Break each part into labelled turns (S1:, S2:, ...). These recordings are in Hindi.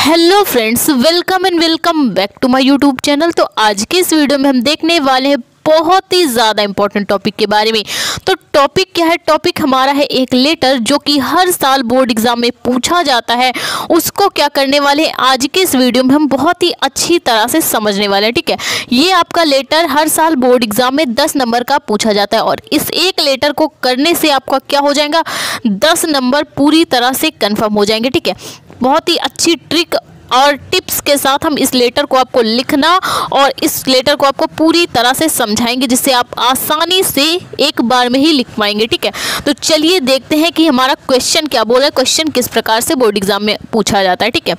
S1: Hello friends, welcome and welcome back to my YouTube channel. तो आज के इस वीडियो में हम देखने वाले हैं बहुत ही ज़्यादा इंपॉर्टेंट टॉपिक के बारे में। तो टॉपिक क्या है? टॉपिक हमारा है एक लेटर जो कि हर साल बोर्ड एग्जाम में पूछा जाता है। उसको क्या करने वाले हैं आज के इस वीडियो में हम बहुत ही अच्छी तरह से समझने वाले हैं। ठीक है, ये आपका लेटर हर साल बोर्ड एग्जाम में 10 नंबर का पूछा जाता है और इस एक लेटर को करने से आपका क्या हो जाएगा, 10 नंबर पूरी तरह से कन्फर्म हो जाएंगे। ठीक है, बहुत ही अच्छी ट्रिक और टिप्स के साथ हम इस लेटर को आपको लिखना और इस लेटर को आपको पूरी तरह से समझाएंगे जिससे आप आसानी से एक बार में ही लिख पाएंगे। ठीक है, तो चलिए देखते हैं कि हमारा क्वेश्चन क्या बोला है, क्वेश्चन किस प्रकार से बोर्ड एग्जाम में पूछा जाता है। ठीक है,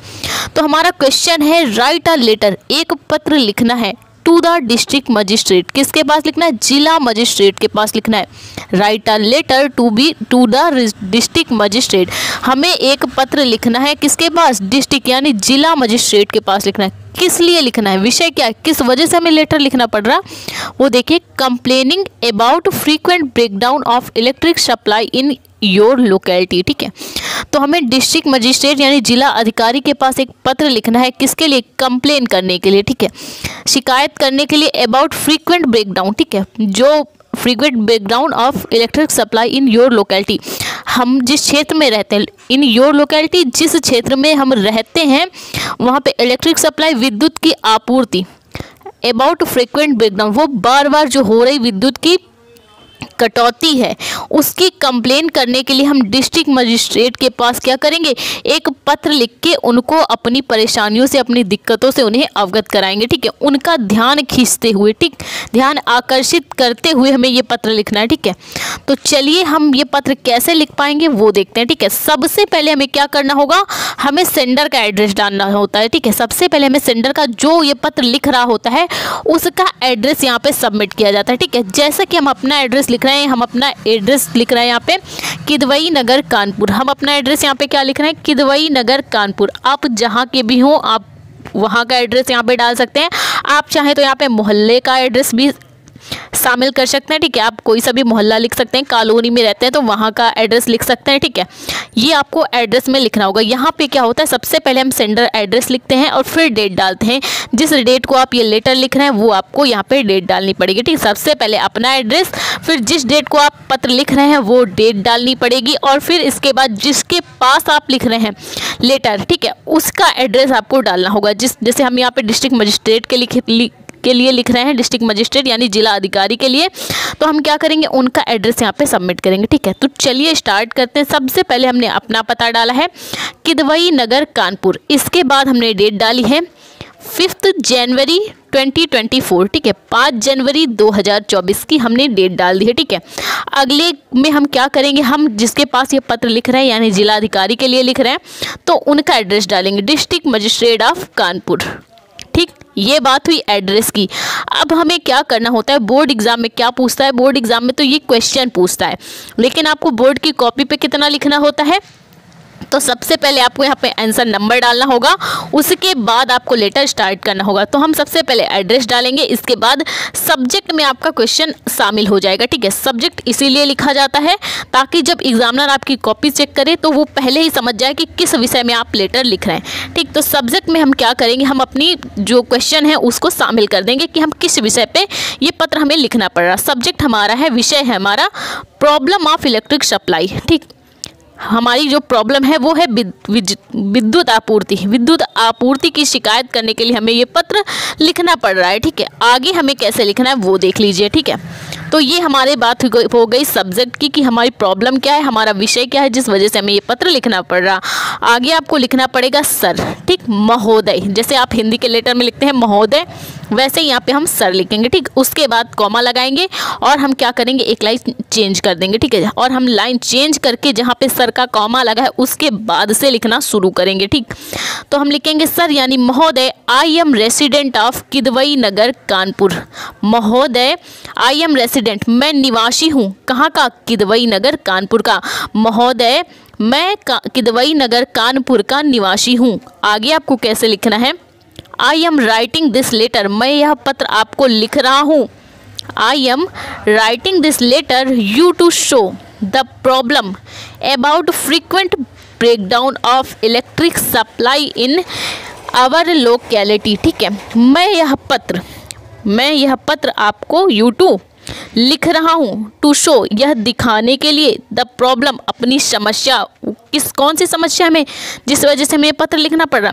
S1: तो हमारा क्वेश्चन है राइट अ लेटर, एक पत्र लिखना है टू द डिस्ट्रिक्ट मजिस्ट्रेट। किसके पास लिखना है? जिला मजिस्ट्रेट के पास लिखना है। Write a letter to the district magistrate, हमें एक पत्र लिखना है किसके पास? डिस्ट्रिक्ट यानी जिला मजिस्ट्रेट के पास लिखना है। किस लिए लिखना है, विषय क्या है, किस वजह से हमें लेटर लिखना पड़ रहा है वो देखिए। Complaining about frequent breakdown of electric supply in your locality. ठीक है, तो हमें डिस्ट्रिक्ट मजिस्ट्रेट यानी जिला अधिकारी के पास एक पत्र लिखना है किसके लिए? कंप्लेन करने के लिए। ठीक है, शिकायत करने के लिए अबाउट फ्रीक्वेंट ब्रेकडाउन। ठीक है, जो frequent breakdown of electric supply in your locality, हम जिस क्षेत्र में रहते हैं, इन योर लोकेलिटी जिस क्षेत्र में हम रहते हैं वहाँ पे इलेक्ट्रिक सप्लाई विद्युत की आपूर्ति, अबाउट फ्रीक्वेंट ब्रेकडाउन वो बार बार जो हो रही विद्युत की कटौती है उसकी कंप्लेन करने के लिए हम डिस्ट्रिक्ट मजिस्ट्रेट के पास क्या करेंगे? एक पत्र लिख के उनको अपनी परेशानियों से, अपनी दिक्कतों से उन्हें अवगत कराएंगे। ठीक है, उनका ध्यान खींचते हुए, ठीक, ध्यान आकर्षित करते हुए हमें ये पत्र लिखना है। ठीक है, तो चलिए हम ये पत्र कैसे लिख पाएंगे वो देखते हैं। ठीक है, सबसे पहले हमें क्या करना होगा, हमें सेंडर का एड्रेस डालना होता है। ठीक है, सबसे पहले हमें सेंडर का, जो ये पत्र लिख रहा होता है उसका एड्रेस यहाँ पे सबमिट किया जाता है। ठीक है, जैसे कि हम अपना एड्रेस लिख रहे हैं, हम अपना एड्रेस लिख रहे हैं यहाँ पे किदवई नगर कानपुर। हम अपना एड्रेस यहाँ पे क्या लिख रहे हैं? किदवई नगर कानपुर। आप जहाँ के भी हो आप वहाँ का एड्रेस यहाँ पे डाल सकते हैं। आप चाहें तो यहाँ पे मोहल्ले का एड्रेस भी शामिल कर सकते हैं। ठीक है, आप कोई सा भी मोहल्ला लिख सकते हैं, कॉलोनी में रहते हैं तो वहाँ का एड्रेस लिख सकते हैं। ठीक है, ये आपको एड्रेस में लिखना होगा। यहाँ पे क्या होता है, सबसे पहले हम सेंडर एड्रेस लिखते हैं और फिर डेट डालते हैं। जिस डेट को आप ये लेटर लिख रहे हैं वो आपको यहाँ पे डेट डालनी पड़ेगी। ठीक, सबसे पहले अपना एड्रेस, फिर जिस डेट को आप पत्र लिख रहे हैं वो डेट डालनी पड़ेगी और फिर इसके बाद जिसके पास आप लिख रहे हैं लेटर, ठीक है, उसका एड्रेस आपको डालना होगा। जैसे हम यहाँ पे डिस्ट्रिक्ट मजिस्ट्रेट के लिए लिख रहे हैं, डिस्ट्रिक्ट मजिस्ट्रेट यानी जिला अधिकारी के लिए, तो हम क्या करेंगे, उनका एड्रेस यहाँ पे सबमिट करेंगे। ठीक है, तो चलिए स्टार्ट करते हैं। सबसे पहले हमने अपना पता डाला है किदवई नगर कानपुर, इसके बाद हमने डेट डाली है 5 जनवरी 2024। ठीक है, 5 जनवरी 2024 की हमने डेट डाल दी है। ठीक है, अगले में हम क्या करेंगे, हम जिसके पास ये पत्र लिख रहे हैं यानी जिला अधिकारी के लिए लिख रहे हैं तो उनका एड्रेस डालेंगे, डिस्ट्रिक्ट मजिस्ट्रेट ऑफ कानपुर। ठीक, ये बात हुई एड्रेस की। अब हमें क्या करना होता है, बोर्ड एग्जाम में क्या पूछता है, बोर्ड एग्जाम में तो ये क्वेश्चन पूछता है, लेकिन आपको बोर्ड की कॉपी पे कितना लिखना होता है, तो सबसे पहले आपको यहाँ पे आंसर नंबर डालना होगा, उसके बाद आपको लेटर स्टार्ट करना होगा। तो हम सबसे पहले एड्रेस डालेंगे, इसके बाद सब्जेक्ट में आपका क्वेश्चन शामिल हो जाएगा। ठीक है, सब्जेक्ट इसीलिए लिखा जाता है ताकि जब एग्जामिनर आपकी कॉपी चेक करे तो वो पहले ही समझ जाए कि किस विषय में आप लेटर लिख रहे हैं। ठीक, तो सब्जेक्ट में हम क्या करेंगे, हम अपनी जो क्वेश्चन है उसको शामिल कर देंगे कि हम किस विषय पर ये पत्र हमें लिखना पड़ रहा। सब्जेक्ट हमारा है, विषय है हमारा प्रॉब्लम ऑफ इलेक्ट्रिक सप्लाई। ठीक, हमारी जो प्रॉब्लम है वो है विद्युत आपूर्ति। विद्युत आपूर्ति की शिकायत करने के लिए हमें ये पत्र लिखना पड़ रहा है। ठीक है, आगे हमें कैसे लिखना है वो देख लीजिए। ठीक है, तो ये हमारी बात हो गई सब्जेक्ट की कि हमारी प्रॉब्लम क्या है, हमारा विषय क्या है जिस वजह से हमें ये पत्र लिखना पड़ रहा। आगे आपको लिखना पड़ेगा सर, ठीक, महोदय, जैसे आप हिंदी के लेटर में लिखते हैं महोदय, वैसे यहाँ पे हम सर लिखेंगे। ठीक, उसके बाद कॉमा लगाएंगे और हम क्या करेंगे, एक लाइन चेंज कर देंगे। ठीक है, और हम लाइन चेंज करके जहाँ पे सर का कॉमा लगा है उसके बाद से लिखना शुरू करेंगे। ठीक, तो हम लिखेंगे सर यानी महोदय, I am resident of Kidwai Nagar Kanpur. महोदय, आई एम रेसिडेंट, मैं निवासी हूँ, कहाँ का? किदवई नगर कानपुर का। महोदय, मैं किदवई नगर कानपुर का निवासी हूँ। आगे आपको कैसे लिखना है, I am writing this letter, मैं यह पत्र आपको लिख रहा हूँ। I am writing this letter you to show the problem about frequent breakdown of electric supply in our locality. ठीक है, मैं यह पत्र आपको U2 लिख रहा हूँ टू शो, यह दिखाने के लिए द प्रॉब्लम, अपनी समस्या, कौन सी समस्या में जिस वजह से हमें पत्र लिखना पड़ रहा,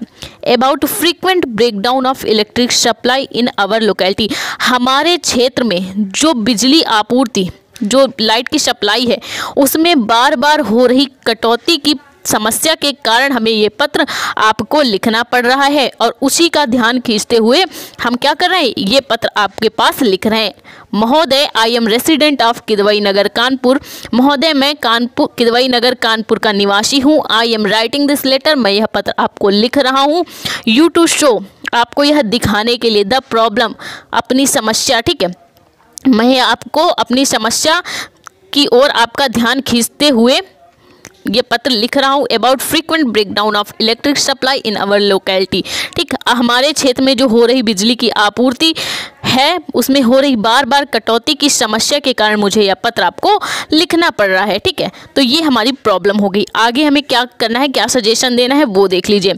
S1: about frequent breakdown of electric supply in our locality, हमारे क्षेत्र में जो बिजली आपूर्ति, जो लाइट की सप्लाई है उसमें बार बार हो रही कटौती की समस्या के कारण हमें ये पत्र आपको लिखना पड़ रहा है, और उसी का ध्यान खींचते हुए हम क्या कर रहे हैं, ये पत्र आपके पास लिख रहे हैं। महोदय, I am resident of Kidwai Nagar Kanpur, महोदय मैं किदवई नगर कानपुर का निवासी हूँ। I am writing this letter, मैं यह पत्र आपको लिख रहा हूँ। यू टू शो, आपको यह दिखाने के लिए, द प्रॉब्लम, अपनी समस्या। ठीक है, मैं आपको अपनी समस्या की ओर आपका ध्यान खींचते हुए ये पत्र लिख रहा हूँ, about frequent breakdown of electric supply in our locality. ठीक, हमारे क्षेत्र में जो हो रही बिजली की आपूर्ति है उसमें हो रही बार बार कटौती की समस्या के कारण मुझे यह पत्र आपको लिखना पड़ रहा है। ठीक है, तो ये हमारी प्रॉब्लम हो गई। आगे हमें क्या करना है, क्या सजेशन देना है वो देख लीजिए।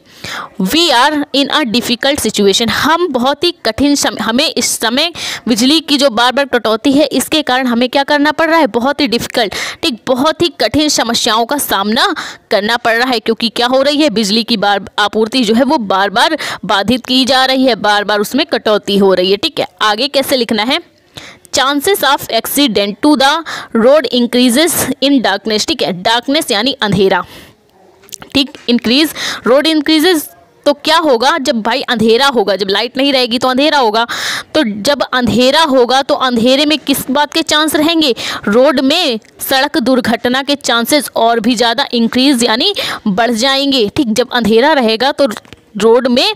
S1: We are in a difficult situation, हम बहुत ही कठिन समय, हमें इस समय बिजली की जो बार बार कटौती है इसके कारण हमें क्या करना पड़ रहा है, बहुत ही डिफ़िकल्ट, ठीक, बहुत ही कठिन समस्याओं का सामना करना पड़ रहा है, क्योंकि क्या हो रही है, बिजली की आपूर्ति जो है वो बार बार बाधित की जा रही है, बार बार उसमें कटौती हो रही है। ठीक है, आगे कैसे लिखना है, chances of accident to the road increases in darkness. ठीक है, डार्कनेस यानी अंधेरा, ठीक, इंक्रीज, रोड इंक्रीजेस, तो क्या होगा, जब भाई अंधेरा होगा, जब लाइट नहीं रहेगी तो अंधेरा होगा, तो जब अंधेरा होगा तो अंधेरे में किस बात के चांस रहेंगे, रोड में सड़क दुर्घटना के चांसेस और भी ज़्यादा इंक्रीज यानी बढ़ जाएंगे। ठीक, जब अंधेरा रहेगा तो रोड में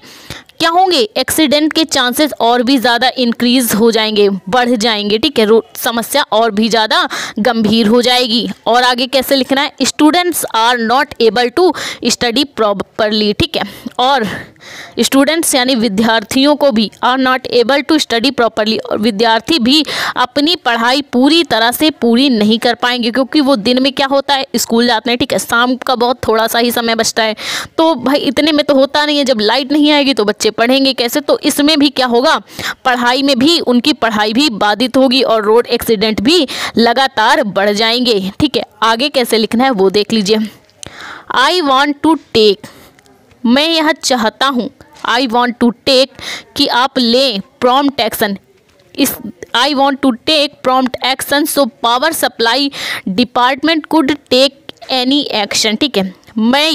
S1: क्या होंगे, एक्सीडेंट के चांसेस और भी ज़्यादा इंक्रीज हो जाएंगे, बढ़ जाएंगे। ठीक है, समस्या और भी ज़्यादा गंभीर हो जाएगी। और आगे कैसे लिखना है, students are not able to study properly. ठीक है, और स्टूडेंट्स यानी विद्यार्थियों को भी, are not able to study properly, और विद्यार्थी भी अपनी पढ़ाई पूरी तरह से पूरी नहीं कर पाएंगे, क्योंकि वो दिन में क्या होता है, स्कूल जाते हैं। ठीक है, शाम का बहुत थोड़ा सा ही समय बचता है, तो भाई इतने में तो होता नहीं है, जब लाइट नहीं आएगी तो बच्चे पढ़ेंगे कैसे, तो इसमें भी क्या होगा, पढ़ाई में भी उनकी पढ़ाई भी बाधित होगी और रोड एक्सीडेंट भी लगातार बढ़ जाएंगे। ठीक है, आगे कैसे लिखना है वो देख लीजिए। आई वॉन्ट टू टेक, मैं यह चाहता हूँ, आई वॉन्ट टू टेक, कि आप लें प्रॉम्प्ट एक्शन, इस I want to take prompt action so power supply department could take any action. ठीक है, मैं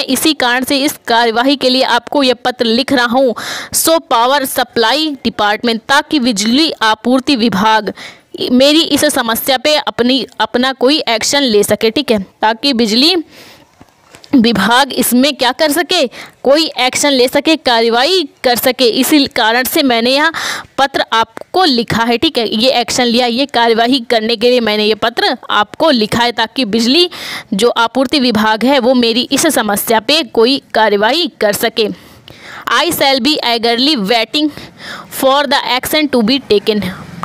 S1: इसी कारण से इस कार्यवाही के लिए आपको यह पत्र लिख रहा हूँ, सो पावर सप्लाई डिपार्टमेंट, ताकि बिजली आपूर्ति विभाग मेरी इस समस्या पे अपना कोई एक्शन ले सके। ठीक है, ताकि बिजली विभाग इसमें क्या कर सके, कोई एक्शन ले सके, कार्रवाई कर सके, इसी कारण से मैंने यह पत्र आपको लिखा है। ठीक है, ये एक्शन लिया, ये कार्यवाही करने के लिए मैंने ये पत्र आपको लिखा है, ताकि बिजली जो आपूर्ति विभाग है वो मेरी इस समस्या पे कोई कार्रवाई कर सके। I shall be eagerly waiting for the action to be taken.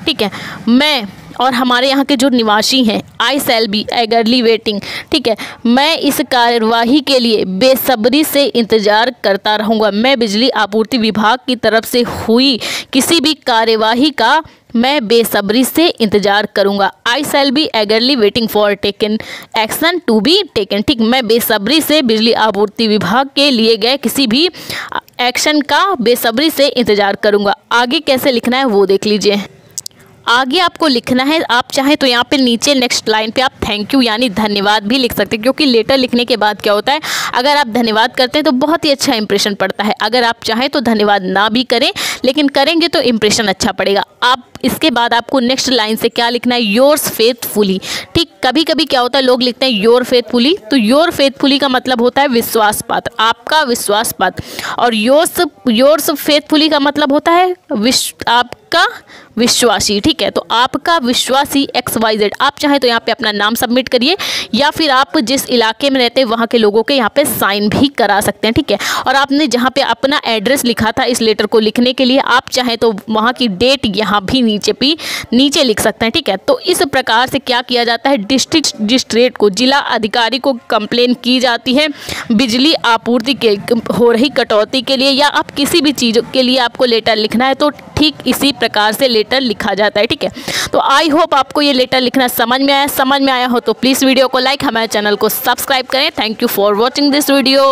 S1: ठीक है, मैं और हमारे यहाँ के जो निवासी हैं, आई शैल बी एगरली वेटिंग। ठीक है, मैं इस कार्यवाही के लिए बेसब्री से इंतज़ार करता रहूँगा, मैं बिजली आपूर्ति विभाग की तरफ से हुई किसी भी कार्यवाही का मैं बेसब्री से इंतज़ार करूँगा। I shall be eagerly waiting for taken action to be taken. ठीक, मैं बेसब्री से बिजली आपूर्ति विभाग के लिए गए किसी भी एक्शन का बेसब्री से इंतज़ार करूँगा। आगे कैसे लिखना है वो देख लीजिए। आगे आपको लिखना है, आप चाहें तो यहाँ पे नीचे नेक्स्ट लाइन पे आप थैंक यू यानी धन्यवाद भी लिख सकते हैं, क्योंकि लेटर लिखने के बाद क्या होता है, अगर आप धन्यवाद करते हैं तो बहुत ही अच्छा इंप्रेशन पड़ता है। अगर आप चाहें तो धन्यवाद ना भी करें, लेकिन करेंगे तो इंप्रेशन अच्छा पड़ेगा। आप इसके बाद आपको नेक्स्ट लाइन से क्या लिखना है, योर्स फेथफुली। ठीक, कभी कभी क्या होता है, लोग लिखते हैं योर फेथफुली, तो योर फेथफुली का मतलब होता है विश्वास पात्र, आपका विश्वास पात्र, और योर्स फेथफुली का मतलब होता है आपका विश्वासी, ठीक है। तो आपका विश्वासी XYZ, आप चाहे तो यहाँ पे अपना नाम सबमिट करिए या फिर आप जिस इलाके में रहते हैं वहाँ के लोगों के यहाँ पे साइन भी करा सकते हैं, ठीक है। और आपने जहाँ पे अपना एड्रेस लिखा था इस लेटर को लिखने के लिए, आप चाहे तो वहाँ की डेट यहाँ भी नीचे लिख सकते हैं, ठीक है। तो इस प्रकार से क्या किया जाता है, डिस्ट्रिक्ट मजिस्ट्रेट को, जिला अधिकारी को कंप्लेन की जाती है बिजली आपूर्ति के हो रही कटौती के लिए, या आप किसी भी चीज़ के लिए आपको लेटर लिखना है तो ठीक इसी प्रकार से लेटर लिखा जाता है, ठीक है। तो आई होप आपको ये लेटर लिखना समझ में आया हो तो प्लीज़ वीडियो को लाइक, हमारे चैनल को सब्सक्राइब करें। Thank you for watching this video.